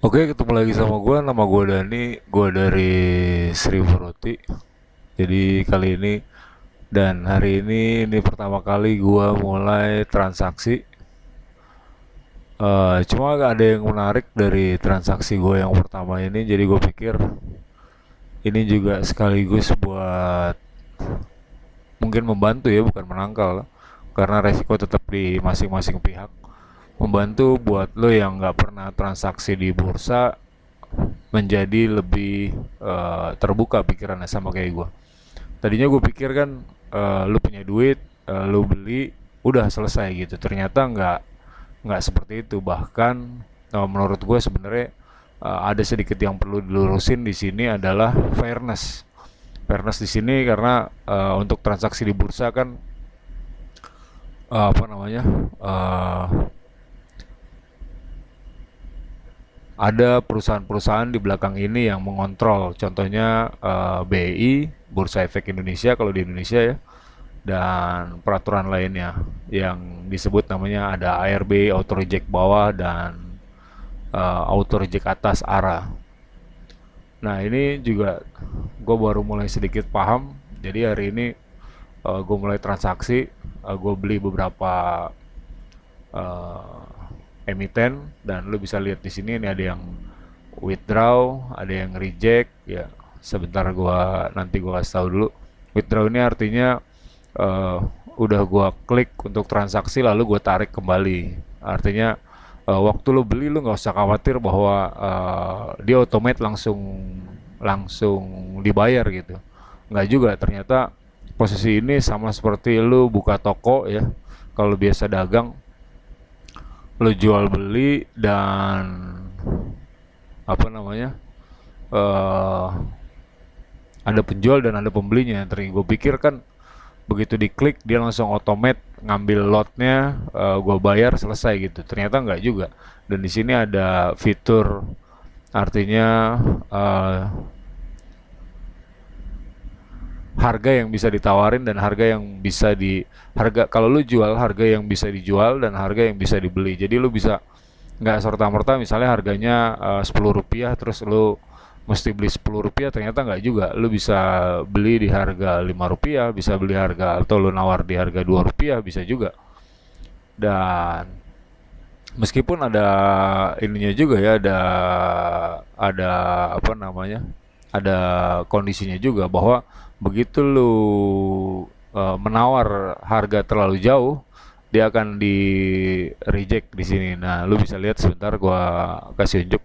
Oke, ketemu lagi sama gue. Nama gue Dani. Gue dari Seribu Roti. Jadi kali ini dan hari ini pertama kali gue mulai transaksi. Cuma gak ada yang menarik dari transaksi gue yang pertama ini. Jadi gue pikir ini juga sekaligus buat mungkin membantu ya, bukan menangkal. Karena resiko tetap di masing-masing pihak. Membantu buat lo yang nggak pernah transaksi di bursa menjadi lebih terbuka pikirannya sama kayak gue. Tadinya gue pikir kan lu punya duit, lu beli, udah selesai gitu. Ternyata nggak seperti itu. Bahkan menurut gue sebenarnya ada sedikit yang perlu dilurusin di sini adalah fairness. Fairness di sini karena untuk transaksi di bursa kan apa namanya uh, ada perusahaan-perusahaan di belakang ini yang mengontrol. Contohnya BI, Bursa Efek Indonesia kalau di Indonesia ya, dan peraturan lainnya yang disebut namanya ada ARB, auto reject bawah, dan auto reject atas ARA. Nah ini juga gue baru mulai sedikit paham. Jadi hari ini gue mulai transaksi, gue beli beberapa uh, emiten, dan lu bisa lihat di sini ini ada yang withdraw, ada yang reject ya. Sebentar nanti gua kasih tahu dulu. Withdraw ini artinya uh, udah gua klik untuk transaksi lalu gua tarik kembali. Artinya waktu lu beli lu nggak usah khawatir bahwa dia otomatis langsung langsung dibayar gitu. Nggak juga, ternyata posisi ini sama seperti lu buka toko ya. Kalau biasa dagang, lu jual beli dan apa namanya eh ada penjual dan ada pembelinya. Tadi gue pikir kan begitu diklik dia langsung otomat ngambil lotnya, gue bayar selesai gitu. Ternyata nggak juga. Dan di sini ada fitur, artinya harga yang bisa ditawarin dan harga yang bisa di harga kalau lu jual, harga yang bisa dijual dan harga yang bisa dibeli. Jadi lu bisa nggak serta merta misalnya harganya Rp10 terus lu mesti beli Rp10, ternyata nggak juga. Lu bisa beli di harga Rp5, bisa beli harga atau lu nawar di harga Rp2 bisa juga. Dan meskipun ada ininya juga ya, ada apa namanya, ada kondisinya juga bahwa begitu lu menawar harga terlalu jauh, dia akan di reject di sini. Nah, lu bisa lihat sebentar, gua kasih unjuk.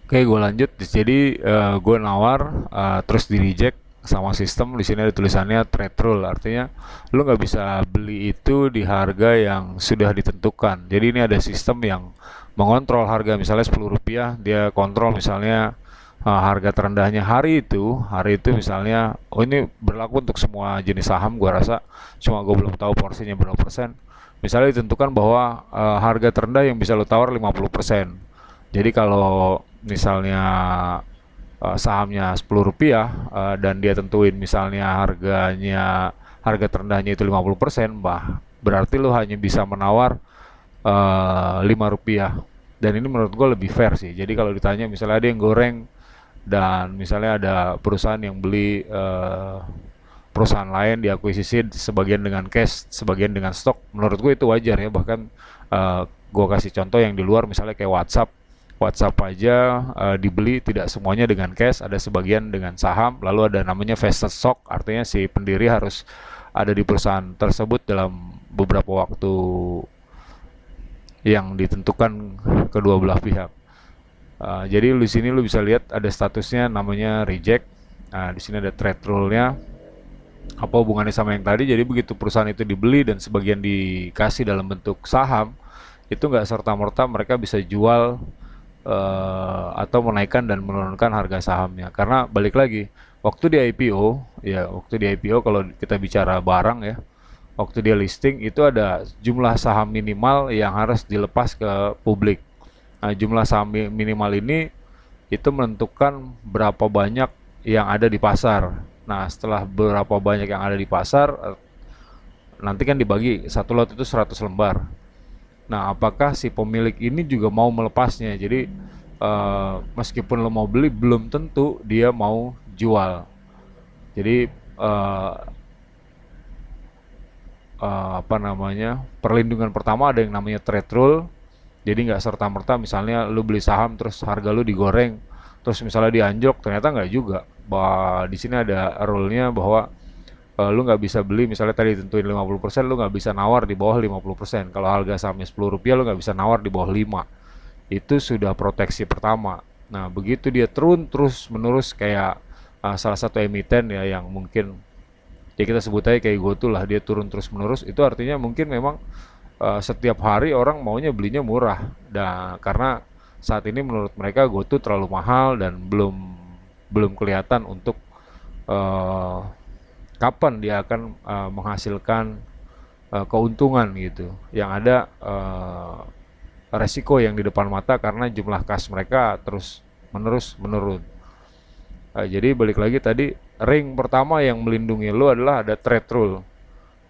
Oke, gue lanjut. Jadi gue nawar, terus di reject sama sistem. Di sini ada tulisannya trade rule, artinya lu nggak bisa beli itu di harga yang sudah ditentukan. Jadi ini ada sistem yang mengontrol harga. Misalnya Rp10, dia kontrol misalnya harga terendahnya hari itu misalnya. Oh, ini berlaku untuk semua jenis saham, gue rasa. Cuma gue belum tahu porsinya berapa persen. Misalnya ditentukan bahwa harga terendah yang bisa lo tawar 50%. Jadi kalau misalnya sahamnya Rp10 dan dia tentuin misalnya harga terendahnya itu 50%, berarti lo hanya bisa menawar Rp5. Dan ini menurut gue lebih fair sih. Jadi kalau ditanya misalnya ada yang goreng dan misalnya ada perusahaan yang beli perusahaan lain diakuisisi, sebagian dengan cash, sebagian dengan stok, menurut gue itu wajar ya. Bahkan gue kasih contoh yang di luar, misalnya kayak WhatsApp. WhatsApp aja dibeli tidak semuanya dengan cash, ada sebagian dengan saham, lalu ada namanya vested stock, artinya si pendiri harus ada di perusahaan tersebut dalam beberapa waktu yang ditentukan kedua belah pihak. Jadi di sini lu bisa lihat ada statusnya namanya reject. Di sini ada trade rule-nya. Apa hubungannya sama yang tadi? Jadi begitu perusahaan itu dibeli dan sebagian dikasih dalam bentuk saham, itu nggak serta merta mereka bisa jual atau menaikkan dan menurunkan harga sahamnya. Karena balik lagi, waktu di IPO, ya waktu di IPO kalau kita bicara barang ya, waktu dia listing itu ada jumlah saham minimal yang harus dilepas ke publik. Nah, jumlah saham minimal ini itu menentukan berapa banyak yang ada di pasar. Nah, setelah berapa banyak yang ada di pasar, nanti kan dibagi satu lot itu 100 lembar. Nah, apakah si pemilik ini juga mau melepasnya? Jadi meskipun lo mau beli, belum tentu dia mau jual. Jadi eh, apa namanya, perlindungan pertama ada yang namanya trade rule. Jadi nggak serta merta misalnya lu beli saham terus harga lu digoreng, terus misalnya dianjlok, ternyata nggak juga. Bahwa di sini ada rule-nya bahwa lu nggak bisa beli, misalnya tadi ditentuin 50%, lu nggak bisa nawar di bawah 50%. Kalau harga sahamnya Rp10, lu nggak bisa nawar di bawah 5. Itu sudah proteksi pertama. Nah, begitu dia turun terus menerus kayak salah satu emiten ya yang mungkin ya kita sebut aja kayak GoTo lah, dia turun terus menerus, itu artinya mungkin memang setiap hari orang maunya belinya murah. Dan karena saat ini menurut mereka GoTo terlalu mahal dan belum kelihatan untuk eh, kapan dia akan menghasilkan keuntungan gitu. Yang ada resiko yang di depan mata karena jumlah kas mereka terus menerus menurun. Jadi balik lagi tadi, ring pertama yang melindungi lo adalah ada trade rule.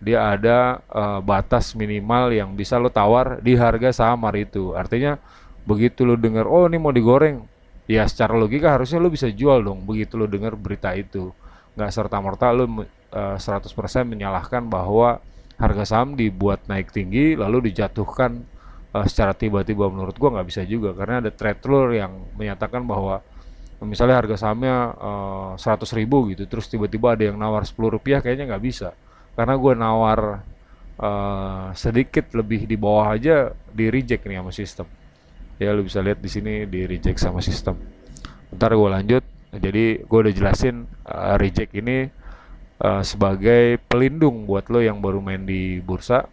Dia ada batas minimal yang bisa lo tawar di harga saham hari itu. Artinya begitu lo dengar, oh ini mau digoreng, ya secara logika harusnya lo bisa jual dong. Begitu lo dengar berita itu, nggak serta merta lo 100% menyalahkan bahwa harga saham dibuat naik tinggi lalu dijatuhkan secara tiba-tiba. Menurut gua nggak bisa juga, karena ada trade rule yang menyatakan bahwa misalnya harga sahamnya 100.000 gitu, terus tiba-tiba ada yang nawar Rp10, kayaknya nggak bisa. Karena gue nawar sedikit lebih di bawah aja di reject nih sama sistem. Ya lu bisa lihat di sini di reject sama sistem. Ntar gue lanjut. Jadi gue udah jelasin reject ini sebagai pelindung buat lo yang baru main di bursa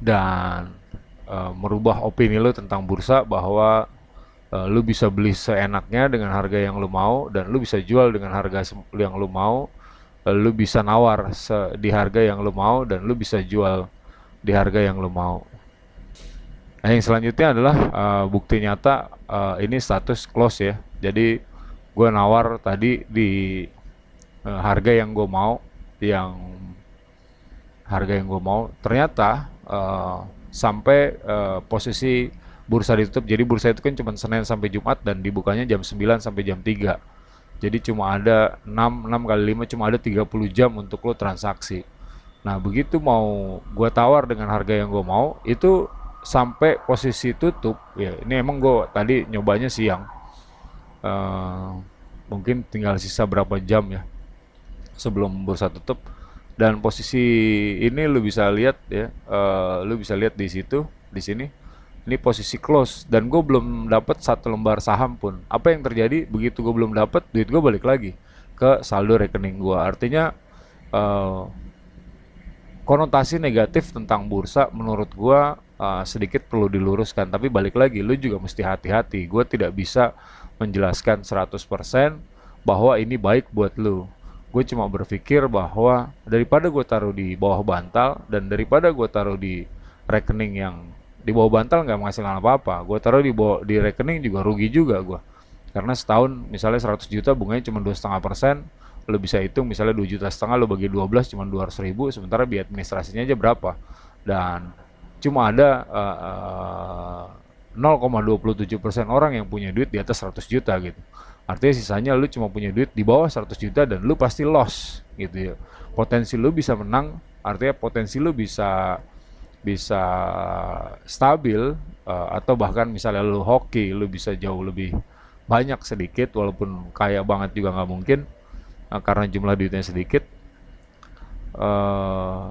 dan merubah opini lo tentang bursa, bahwa lu bisa beli seenaknya dengan harga yang lu mau, dan lu bisa jual dengan harga yang lu mau. Lu bisa nawar di harga yang lu mau, dan lu bisa jual di harga yang lu mau. Nah, yang selanjutnya adalah bukti nyata, ini status close ya. Jadi gue nawar tadi di harga yang gue mau, yang harga yang gue mau, ternyata sampai posisi bursa ditutup. Jadi bursa itu kan cuma Senin sampai Jumat dan dibukanya jam 9 sampai jam 3. Jadi cuma ada 6 kali 5, cuma ada 30 jam untuk lo transaksi. Nah, begitu mau gue tawar dengan harga yang gue mau, itu sampai posisi tutup ya. Ini emang gue tadi nyobanya siang. Eh, Mungkin tinggal sisa berapa jam ya sebelum bursa tutup. Dan posisi ini lu bisa lihat ya, lu bisa lihat di situ, di sini. Ini posisi close dan gue belum dapat satu lembar saham pun. Apa yang terjadi? Begitu gue belum dapat, duit gue balik lagi ke saldo rekening gue. Artinya eh, konotasi negatif tentang bursa menurut gue sedikit perlu diluruskan. Tapi balik lagi, lu juga mesti hati-hati. Gue tidak bisa menjelaskan 100% bahwa ini baik buat lu. Gue cuma berpikir bahwa daripada gue taruh di bawah bantal dan daripada gue taruh di rekening yang di bawah bantal nggak menghasilkan apa-apa, gue taruh di rekening juga rugi juga gue. Karena setahun misalnya 100 juta bunganya cuma 2,5%, lo bisa hitung misalnya 2,5 juta lo bagi 12 cuma 200.000, sementara biaya administrasinya aja berapa. Dan cuma ada 0,27% orang yang punya duit di atas 100 juta gitu. Artinya sisanya lu cuma punya duit di bawah 100 juta dan lu pasti loss gitu ya. Potensi lu bisa menang, artinya potensi lu bisa stabil, atau bahkan misalnya lu hoki lu bisa jauh lebih banyak sedikit, walaupun kaya banget juga nggak mungkin karena jumlah duitnya sedikit.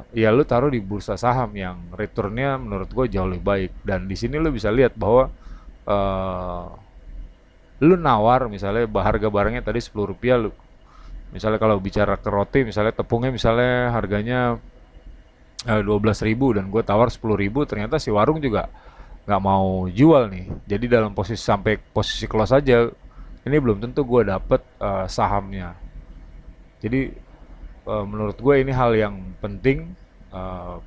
Ya lu taruh di bursa saham yang returnnya menurut gue jauh lebih baik. Dan di sini lu bisa lihat bahwa uh, lu nawar misalnya harga barangnya tadi Rp10, lu misalnya kalau bicara ke roti, misalnya tepungnya misalnya harganya 12.000 dan gue tawar 10.000, ternyata si warung juga nggak mau jual nih. Jadi dalam posisi sampai posisi close aja, ini belum tentu gue dapet sahamnya. Jadi menurut gue ini hal yang penting.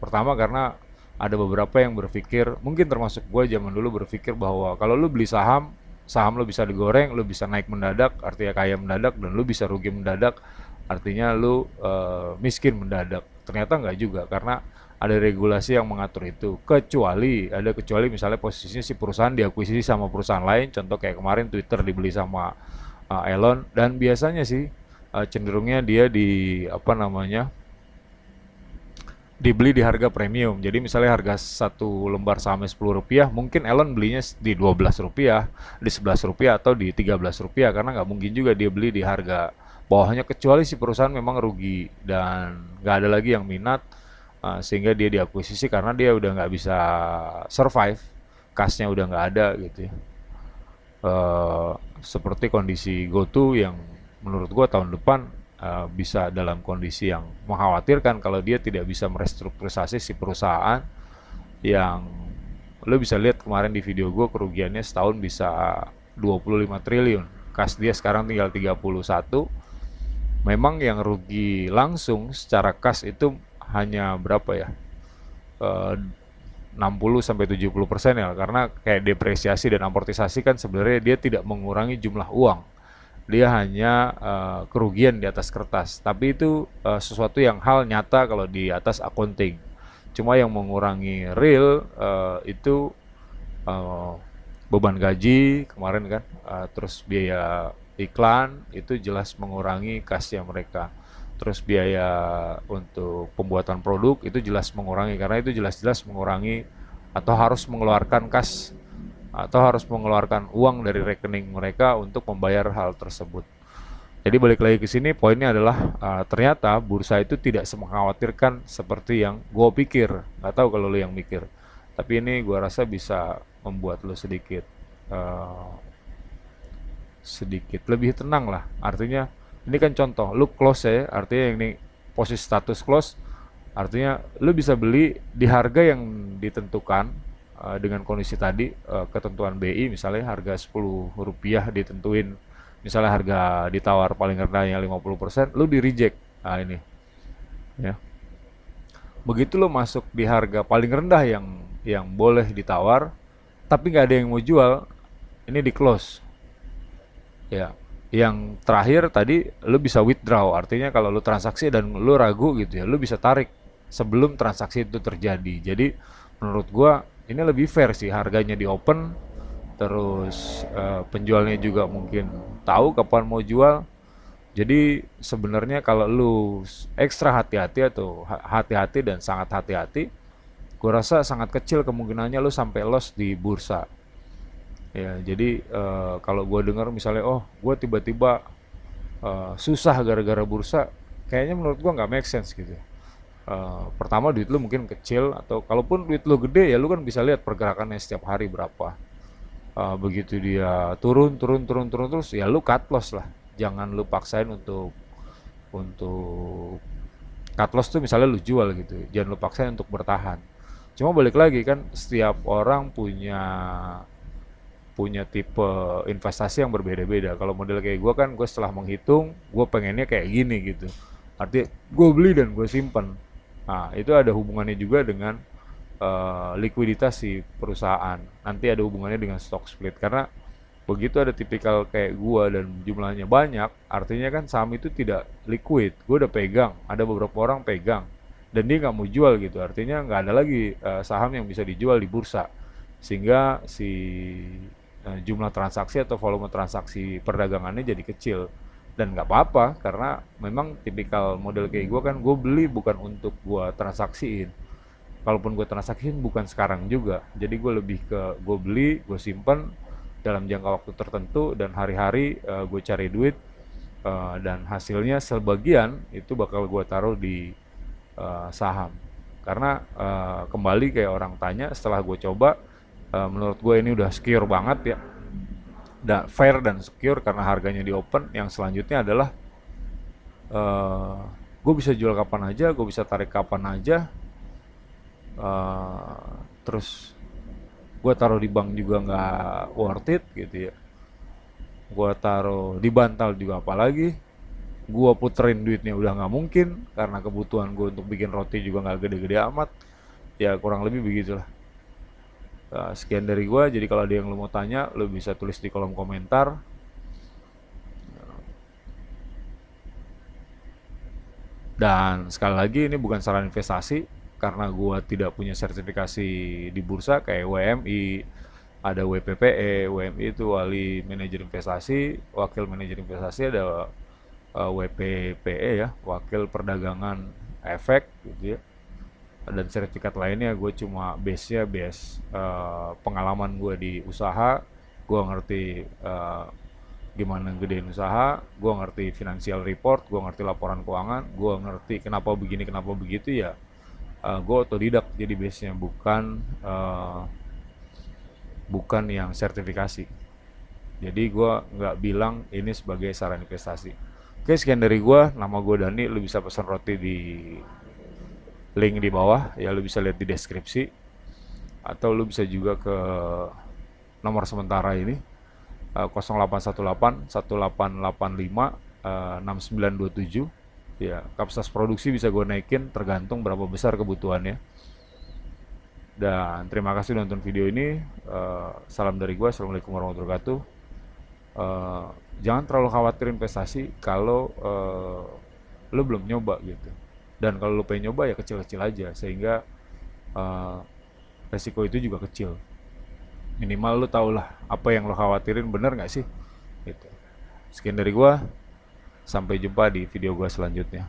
Pertama karena ada beberapa yang berpikir, mungkin termasuk gue zaman dulu, berpikir bahwa kalau lu beli saham, saham lu bisa digoreng, lu bisa naik mendadak, artinya kaya mendadak, dan lu bisa rugi mendadak, artinya lu miskin mendadak. Ternyata nggak juga, karena ada regulasi yang mengatur itu. Kecuali misalnya posisinya si perusahaan diakuisisi sama perusahaan lain, contoh kayak kemarin Twitter dibeli sama Elon, dan biasanya sih cenderungnya dia di apa namanya dibeli di harga premium. Jadi misalnya harga satu lembar sahamnya Rp10, mungkin Elon belinya di Rp12, di Rp11 atau di Rp13, karena nggak mungkin juga dia beli di harga bawahnya, kecuali si perusahaan memang rugi dan nggak ada lagi yang minat, sehingga dia diakuisisi karena dia udah nggak bisa survive, kasnya udah nggak ada gitu ya. Eh, Seperti kondisi GoTo yang menurut gua tahun depan bisa dalam kondisi yang mengkhawatirkan kalau dia tidak bisa merestrukturisasi si perusahaan yang lo bisa lihat kemarin di video gue, kerugiannya setahun bisa 25 triliun, kas dia sekarang tinggal 31. Memang yang rugi langsung secara kas itu hanya berapa ya, Eh, 60-70% ya, karena kayak depresiasi dan amortisasi kan sebenarnya dia tidak mengurangi jumlah uang, dia hanya kerugian di atas kertas, tapi itu sesuatu yang hal nyata kalau di atas accounting. Cuma yang mengurangi real itu eh, beban gaji kemarin kan, terus biaya iklan itu jelas mengurangi kasnya mereka, terus biaya untuk pembuatan produk itu jelas mengurangi, karena itu jelas-jelas mengurangi atau harus mengeluarkan kas atau harus mengeluarkan uang dari rekening mereka untuk membayar hal tersebut. Jadi balik lagi ke sini, poinnya adalah ternyata bursa itu tidak semengkhawatirkan seperti yang gue pikir. Nggak tahu kalau lo yang mikir, tapi ini gue rasa bisa membuat lo sedikit uh, sedikit lebih tenang lah. Artinya ini kan contoh, lu close ya, artinya ini posisi status close, artinya lu bisa beli di harga yang ditentukan dengan kondisi tadi, ketentuan BI misalnya harga Rp10 ditentuin, misalnya harga ditawar paling rendahnya 50%, lu di reject. Nah ini ya. Begitu lo masuk di harga paling rendah yang boleh ditawar, tapi nggak ada yang mau jual, ini di close. Ya, yang terakhir tadi lu bisa withdraw, artinya kalau lu transaksi dan lu ragu gitu ya, lu bisa tarik sebelum transaksi itu terjadi. Jadi menurut gua ini lebih fair sih, harganya di open, terus penjualnya juga mungkin tahu kapan mau jual. Jadi sebenarnya kalau lu ekstra hati-hati atau hati-hati dan sangat hati-hati, gua rasa sangat kecil kemungkinannya lu sampai loss di bursa. Ya, jadi kalau gue dengar misalnya, oh gue tiba-tiba susah gara-gara bursa, kayaknya menurut gue nggak make sense gitu. Pertama duit lu mungkin kecil, atau kalaupun duit lu gede ya lu kan bisa lihat pergerakannya setiap hari berapa. Begitu dia turun turun turun turun terus ya lu cut loss lah. Jangan lu paksain untuk cut loss tuh misalnya lu jual gitu. Jangan lu paksain untuk bertahan. Cuma balik lagi kan, setiap orang punya punya tipe investasi yang berbeda-beda. Kalau model kayak gue kan, gue setelah menghitung, gue pengennya kayak gini gitu. Artinya gue beli dan gue simpen. Nah, itu ada hubungannya juga dengan likuiditas si perusahaan. Nanti ada hubungannya dengan stock split. Karena begitu ada tipikal kayak gue dan jumlahnya banyak, artinya kan saham itu tidak liquid. Gue udah pegang, ada beberapa orang pegang, dan dia nggak mau jual gitu. Artinya nggak ada lagi saham yang bisa dijual di bursa, sehingga si jumlah transaksi atau volume transaksi perdagangannya jadi kecil. Dan nggak apa-apa, karena memang tipikal model kayak gue kan, gue beli bukan untuk gue transaksiin. Kalaupun gue transaksiin bukan sekarang juga, jadi gue lebih ke gue beli, gue simpen dalam jangka waktu tertentu, dan hari-hari gue cari duit, dan hasilnya sebagian itu bakal gue taruh di saham. Karena kembali kayak orang tanya, setelah gue coba, menurut gue ini udah secure banget ya, fair dan secure karena harganya di open. Yang selanjutnya adalah uh, gue bisa jual kapan aja, gue bisa tarik kapan aja, terus gue taruh di bank juga nggak worth it gitu ya. Gue taruh di bantal juga, apalagi gue puterin duitnya udah nggak mungkin, karena kebutuhan gue untuk bikin roti juga nggak gede-gede amat. Ya kurang lebih begitulah. Sekian dari gue, jadi kalau ada yang lo mau tanya, lo bisa tulis di kolom komentar. Dan sekali lagi, ini bukan saran investasi, karena gua tidak punya sertifikasi di bursa kayak WMI, ada WPPE. WMI itu wali manajer investasi, wakil manajer investasi, ada WPPE ya, wakil perdagangan efek gitu ya. Dan sertifikat lainnya gue cuma base-nya base pengalaman gue di usaha. Gue ngerti gimana gedein usaha, gue ngerti financial report, gue ngerti laporan keuangan, gue ngerti kenapa begini kenapa begitu ya. Gue otodidak jadi base-nya, bukan yang sertifikasi. Jadi gue nggak bilang ini sebagai saran investasi. Oke, sekian dari gue. Nama gue Dani. Lu bisa pesan roti di link di bawah ya, lu bisa lihat di deskripsi, atau lu bisa juga ke nomor sementara ini 0818 1885 6927 ya. Kapasitas produksi bisa gue naikin tergantung berapa besar kebutuhannya. Dan terima kasih udah nonton video ini. Salam dari gue. Assalamualaikum warahmatullahi wabarakatuh. Jangan terlalu khawatir investasi kalau lo belum nyoba gitu. Dan kalau lo pengen nyoba ya kecil-kecil aja, sehingga resiko itu juga kecil. Minimal lo tau lah apa yang lo khawatirin bener nggak sih gitu. Sekian dari gua, sampai jumpa di video gua selanjutnya.